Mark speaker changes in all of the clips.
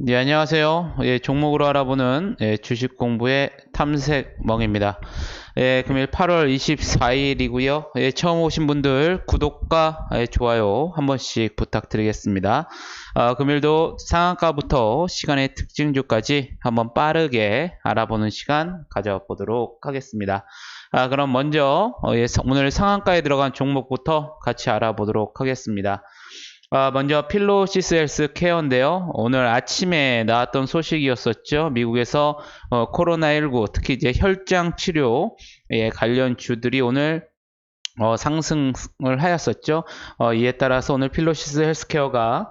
Speaker 1: 네, 안녕하세요. 예, 종목으로 알아보는 주식 공부의 탐색멍입니다. 금일 8월 24일이고요. 처음 오신 분들 구독과 좋아요 한 번씩 부탁드리겠습니다. 금일도 상한가부터 시간의 특징주까지 한번 빠르게 알아보는 시간 가져보도록 하겠습니다. 그럼 먼저 오늘 상한가에 들어간 종목부터 같이 알아보도록 하겠습니다. 먼저 필로시스 헬스 케어인데요. 오늘 아침에 나왔던 소식이었었죠. 미국에서 코로나19 특히 이제 혈장 치료에 관련 주들이 오늘 상승을 하였었죠. 이에 따라서 오늘 필로시스 헬스케어가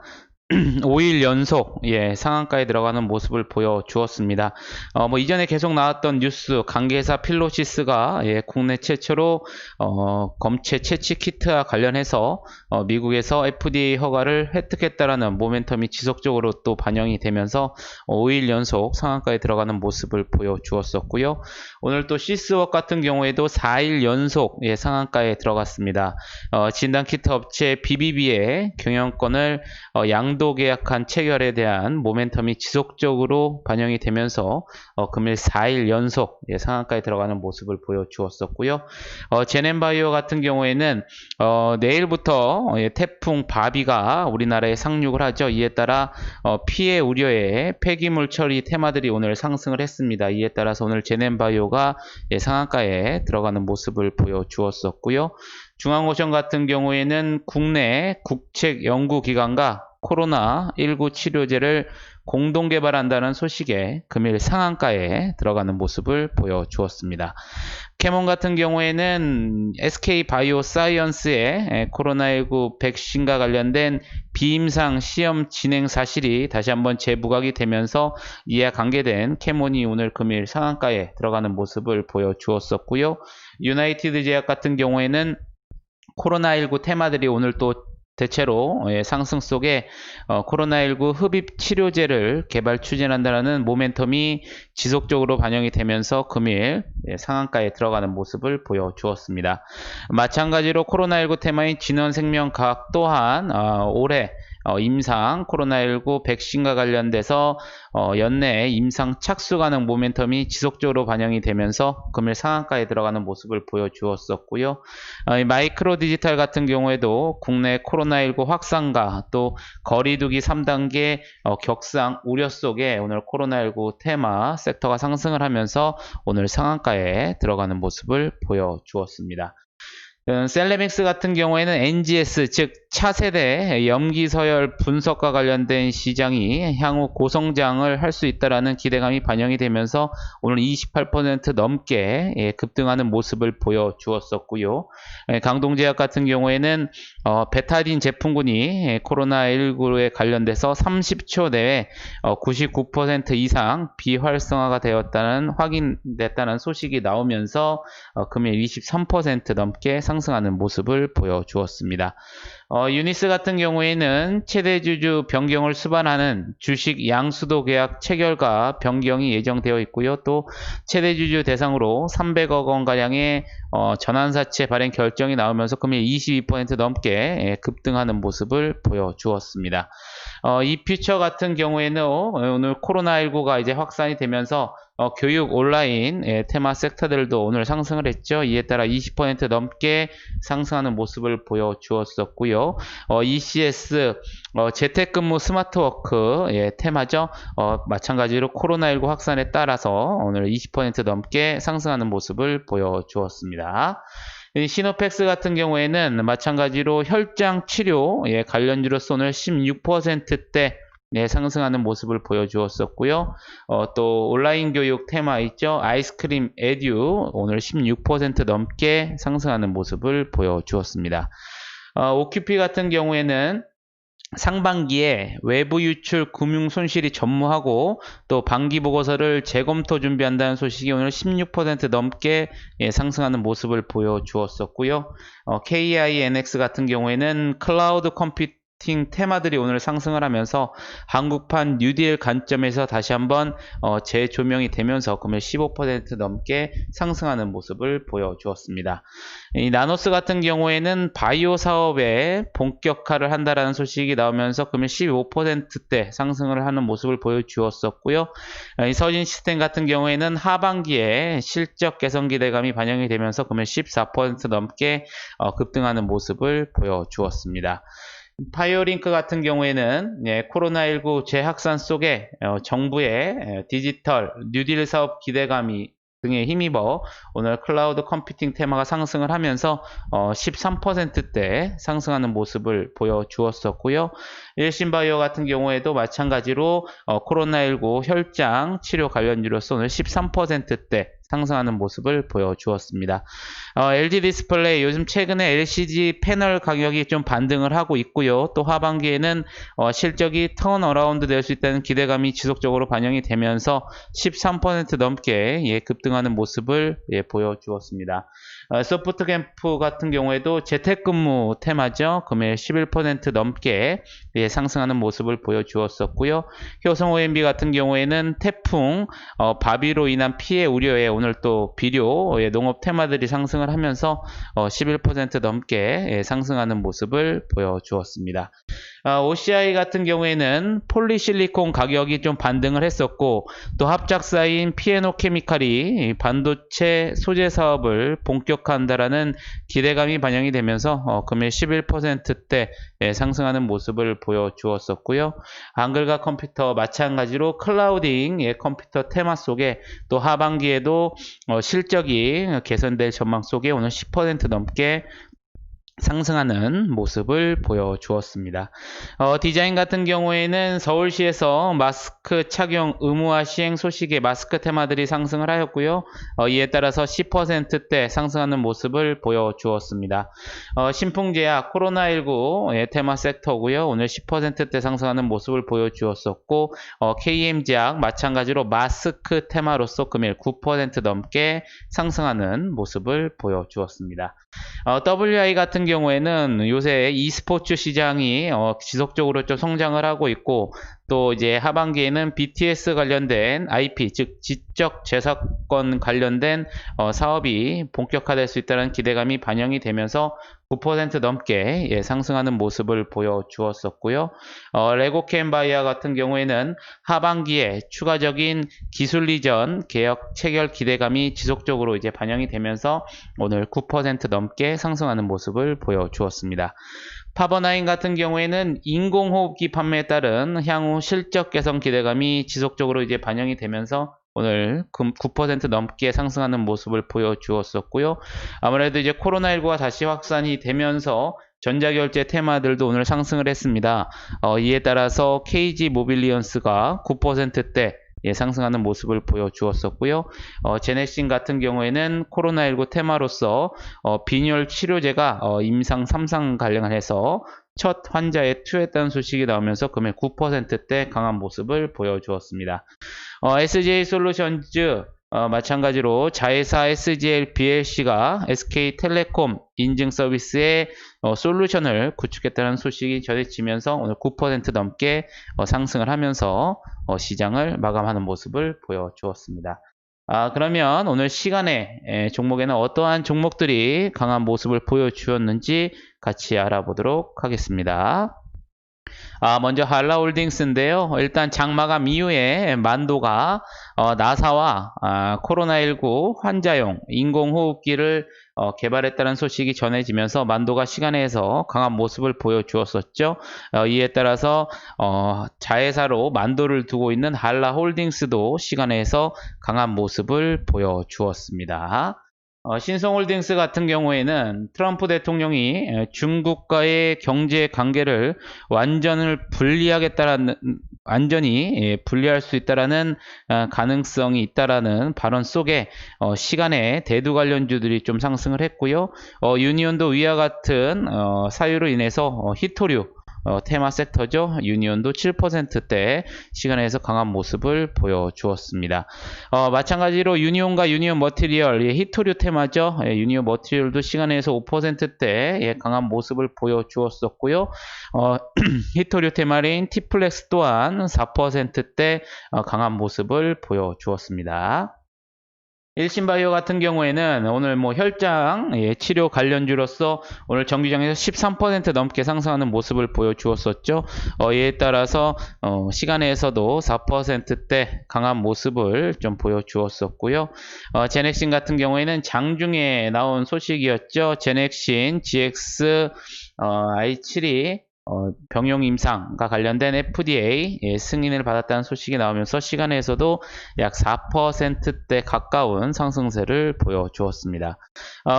Speaker 1: 5일 연속 상한가에 들어가는 모습을 보여주었습니다. 뭐 이전에 계속 나왔던 뉴스 관계사 필로시스가 국내 최초로 검체 채취 키트와 관련해서 미국에서 FDA 허가를 획득했다라는 모멘텀이 지속적으로 또 반영이 되면서 5일 연속 상한가에 들어가는 모습을 보여주었었고요. 오늘 또 시스웍 같은 경우에도 4일 연속 상한가에 들어갔습니다. 진단 키트 업체 BBB의 경영권을 양도 계약한 체결에 대한 모멘텀이 지속적으로 반영이 되면서 금일 4일 연속 상한가에 들어가는 모습을 보여주었었고요. 제넨바이오 같은 경우에는 내일부터 태풍 바비가 우리나라에 상륙을 하죠. 이에 따라 피해 우려의 폐기물 처리 테마들이 오늘 상승을 했습니다. 이에 따라서 오늘 제넨바이오가 상한가에 들어가는 모습을 보여주었었고요. 중앙오션 같은 경우에는 국내 국책 연구기관과 코로나19 치료제를 공동 개발한다는 소식에 금일 상한가에 들어가는 모습을 보여주었습니다. 캐몬 같은 경우에는 SK바이오사이언스의 코로나19 백신과 관련된 비임상 시험 진행 사실이 다시 한번 재부각이 되면서 이에 관계된 캐몬이 오늘 금일 상한가에 들어가는 모습을 보여주었었고요. 유나이티드 제약 같은 경우에는 코로나19 테마들이 오늘 또 대체로 상승 속에 코로나19 흡입 치료제를 개발 추진한다는 모멘텀이 지속적으로 반영이 되면서 금일 상한가에 들어가는 모습을 보여주었습니다. 마찬가지로 코로나19 테마인 진원생명과학 또한 올해 임상 코로나19 백신과 관련돼서 연내에 임상 착수 가능 모멘텀이 지속적으로 반영이 되면서 금일 상한가에 들어가는 모습을 보여주었었고요. 마이크로 디지털 같은 경우에도 국내 코로나19 확산과 또 거리두기 3단계 격상 우려 속에 오늘 코로나19 테마 섹터가 상승을 하면서 오늘 상한가에 들어가는 모습을 보여주었습니다. 셀레믹스 같은 경우에는 NGS 즉 차세대 염기서열 분석과 관련된 시장이 향후 고성장을 할 수 있다라는 기대감이 반영이 되면서 오늘 28% 넘게 급등하는 모습을 보여주었었고요. 강동제약 같은 경우에는 베타딘 제품군이 코로나19에 관련돼서 30초 내에 99% 이상 비활성화가 되었다는 확인됐다는 소식이 나오면서 금일 23% 넘게 상승하는 모습을 보여주었습니다. 유니스 같은 경우에는 최대 주주 변경을 수반하는 주식 양수도 계약 체결과 변경이 예정되어 있고요. 또 최대 주주 대상으로 300억 원가량의 전환사채 발행 결정이 나오면서 금일 22% 넘게 급등하는 모습을 보여주었습니다. 이 퓨처 같은 경우에는 오늘 코로나19가 이제 확산이 되면서 교육 온라인 테마 섹터들도 오늘 상승을 했죠. 이에 따라 20% 넘게 상승하는 모습을 보여주었었고요. ECS 재택근무 스마트워크 테마죠. 마찬가지로 코로나19 확산에 따라서 오늘 20% 넘게 상승하는 모습을 보여주었습니다. 시노팩스 같은 경우에는 마찬가지로 혈장 치료 관련주로서 오늘 16%대 상승하는 모습을 보여주었었고요. 또 온라인 교육 테마 있죠. 아이스크림 에듀 오늘 16% 넘게 상승하는 모습을 보여주었습니다. OQP 같은 경우에는 상반기에 외부 유출 금융 손실이 전무하고 또 반기 보고서를 재검토 준비한다는 소식이 오늘 16% 넘게 상승하는 모습을 보여주었었고요. KINX 같은 경우에는 클라우드 컴퓨팅 테마들이 오늘 상승을 하면서 한국판 뉴딜 관점에서 다시 한번 재조명이 되면서 금일 15% 넘게 상승하는 모습을 보여주었습니다. 이 나노스 같은 경우에는 바이오 사업에 본격화를 한다라는 소식이 나오면서 금일 15%대 상승을 하는 모습을 보여주었었고요. 이 서진 시스템 같은 경우에는 하반기에 실적 개선 기대감이 반영이 되면서 금일 14% 넘게 급등하는 모습을 보여주었습니다. 파이오링크 같은 경우에는 코로나19 재확산 속에 정부의 디지털 뉴딜 사업 기대감이 등에 힘입어 오늘 클라우드 컴퓨팅 테마가 상승을 하면서 13%대 상승하는 모습을 보여주었었고요. 일신바이오 같은 경우에도 마찬가지로 코로나19 혈장 치료 관련주로서 오늘 13%대 상승하는 모습을 보여주었습니다. LG 디스플레이 요즘 최근에 LCD 패널 가격이 좀 반등을 하고 있고요. 또 하반기에는 실적이 턴어라운드 될 수 있다는 기대감이 지속적으로 반영이 되면서 13% 넘게 급등하는 모습을 보여주었습니다. 소프트캠프 같은 경우에도 재택근무 테마죠. 금일 11% 넘게 상승하는 모습을 보여주었었고요. 효성 OMB 같은 경우에는 태풍 바비로 인한 피해 우려에 오늘 또 비료 농업 테마들이 상승을 하면서 11% 넘게 상승하는 모습을 보여주었습니다. OCI 같은 경우에는 폴리실리콘 가격이 좀 반등을 했었고 또 합작사인 피에노케미칼이 반도체 소재 사업을 본격화한다라는 기대감이 반영이 되면서 금일 11%대 상승하는 모습을 보여주었었고요. 한글과 컴퓨터 마찬가지로 클라우딩 컴퓨터 테마 속에 또 하반기에도 실적이 개선될 전망 속에 오늘 10% 넘게 상승하는 모습을 보여주었습니다. 디자인 같은 경우에는 서울시에서 마스크 착용 의무화 시행 소식에 마스크 테마들이 상승을 하였고요. 이에 따라서 10%대 상승하는 모습을 보여주었습니다. 신풍제약 코로나19 테마 섹터고요. 오늘 10%대 상승하는 모습을 보여주었었고 KM제약 마찬가지로 마스크 테마로서 금일 9% 넘게 상승하는 모습을 보여주었습니다. WI 같은 경우에는 요새 e스포츠 시장이 지속적으로 좀 성장을 하고 있고 또 이제 하반기에는 BTS 관련된 IP 즉 지적 재산권 관련된 사업이 본격화될 수 있다는 기대감이 반영이 되면서 9% 넘게 상승하는 모습을 보여주었었고요. 레고캠바이아 같은 경우에는 하반기에 추가적인 기술 이전 개혁 체결 기대감이 지속적으로 이제 반영이 되면서 오늘 9% 넘게 상승하는 모습을 보여주었습니다. 파버나인 같은 경우에는 인공호흡기 판매에 따른 향후 실적 개선 기대감이 지속적으로 이제 반영이 되면서 오늘 9% 넘게 상승하는 모습을 보여주었었고요. 아무래도 이제 코로나19가 다시 확산이 되면서 전자결제 테마들도 오늘 상승을 했습니다. 이에 따라서 KG 모빌리언스가 9%대 상승하는 모습을 보여주었었고요. 제네신 같은 경우에는 코로나19 테마로서 빈혈 치료제가 임상 3상 관련해서 첫 환자에 투여했다는 소식이 나오면서 금일 9%대 강한 모습을 보여주었습니다. SJ솔루션즈 마찬가지로 자회사 SGL BLC가 SK텔레콤 인증 서비스의 솔루션을 구축했다는 소식이 전해지면서 오늘 9% 넘게 상승을 하면서 시장을 마감하는 모습을 보여주었습니다. 그러면 오늘 시간에 종목에는 어떠한 종목들이 강한 모습을 보여주었는지 같이 알아보도록 하겠습니다. 먼저 한라홀딩스인데요. 일단 장마감 이후에 만도가 나사와 코로나19 환자용 인공호흡기를 개발했다는 소식이 전해지면서 만도가 시간에서 강한 모습을 보여주었었죠. 이에 따라서 자회사로 만도를 두고 있는 한라홀딩스도 시간에서 강한 모습을 보여주었습니다. 신성홀딩스 같은 경우에는 트럼프 대통령이 중국과의 경제 관계를 완전히 분리할 수 있다라는 가능성이 있다라는 발언 속에 시간에 대두 관련주들이 좀 상승을 했고요. 유니온도 위와 같은 사유로 인해서 히토류 테마 섹터죠. 유니온도 7%대 시간에서 강한 모습을 보여주었습니다. 마찬가지로 유니온과 유니온 머티리얼, 히토류 테마죠. 유니온 머티리얼도 시간에서 5%대 강한 모습을 보여주었었고요. 히토류 테마인 티플렉스 또한 4%대 강한 모습을 보여주었습니다. 일신바이오 같은 경우에는 오늘 혈장 치료 관련주로서 오늘 정규장에서 13% 넘게 상승하는 모습을 보여주었었죠. 이에 따라서 시간에서도 4%대 강한 모습을 좀 보여주었었고요. 제넥신 같은 경우에는 장중에 나온 소식이었죠. 제넥신 GX i7이 병용 임상과 관련된 FDA 승인을 받았다는 소식이 나오면서 시간에서도 약 4%대 가까운 상승세를 보여주었습니다.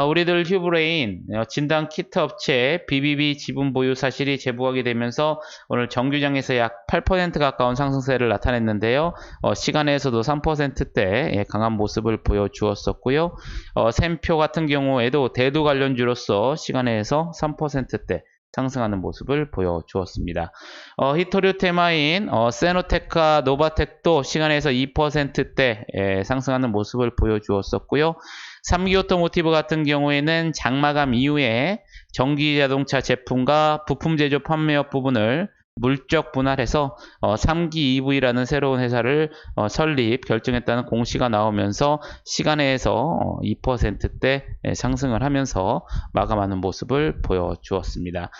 Speaker 1: 우리들 휴브레인 진단 키트 업체 BBB 지분 보유 사실이 제보하게 되면서 오늘 정규장에서 약 8% 가까운 상승세를 나타냈는데요. 시간에서도 3%대 강한 모습을 보여주었었고요. 샘표 같은 경우에도 대두 관련주로서 시간에서 3%대 상승하는 모습을 보여주었습니다. 히토류 테마인 세노텍과 노바텍도 시간에서 2%대 상승하는 모습을 보여주었었고요. 3기 오토모티브 같은 경우에는 장마감 이후에 전기자동차 제품과 부품 제조 판매업 부분을 물적 분할해서 3기 EV라는 새로운 회사를 설립 결정했다는 공시가 나오면서 시간에서 2%대 상승을 하면서 마감하는 모습을 보여주었습니다.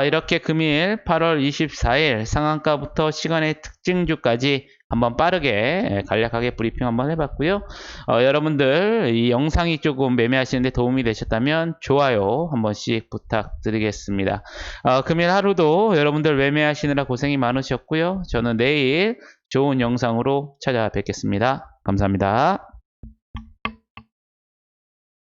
Speaker 1: 이렇게 금일 8월 24일 상한가부터 시간의 특징주까지 한번 빠르게 간략하게 브리핑 한번 해봤고요. 여러분들 이 영상이 조금 매매하시는데 도움이 되셨다면 좋아요 한 번씩 부탁드리겠습니다. 금일 하루도 여러분들 매매하시느라 고생이 많으셨고요. 저는 내일 좋은 영상으로 찾아뵙겠습니다. 감사합니다.